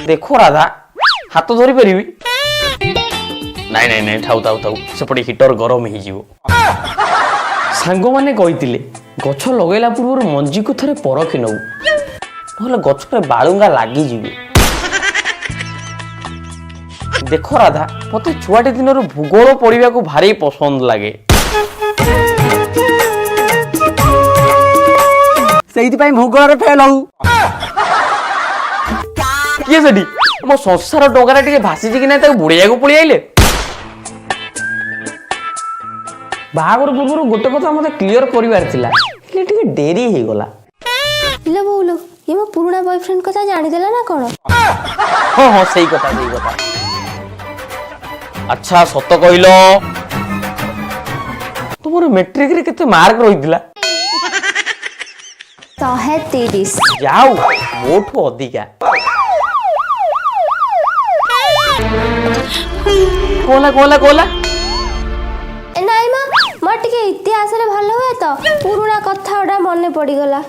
देखो राधा हाथ धरी पारिबी नाई नाई नाई थाउ थाउ थाउ सेपटे हिटर गरम हो जीवो सांग माने कहितिले गछ लगैला पूर्व मंजी को थरे परखि नउ नहले गछ पे बाळुंगा लागी जीवे देखो राधा मते छुआटे दिन भूगोल पढ़ा को भारी पसंद लगे से भूगोल फेल हूँ किए सेठी मो संसार डोगारा टिके भासी कि ना बुड़िया को पड़ी आइले बाहागर पूर्व गोटे कथा मते क्लियर करिवार थिला कि टिके देरी हे गला इलो बोलो ये मो पुराना बॉयफ्रेंड कथा जानि देला ना कोन हां हां सही कथा अच्छा सत कहिलो तुमर मैट्रिक रे केते मार्क रहितला 130 जाऊ मोठो अधिका कोला कोला कोला नाई मा मोर टिके इतिहास रे भलो हुए तो पुराना कथा ओडा मने पड़ी गला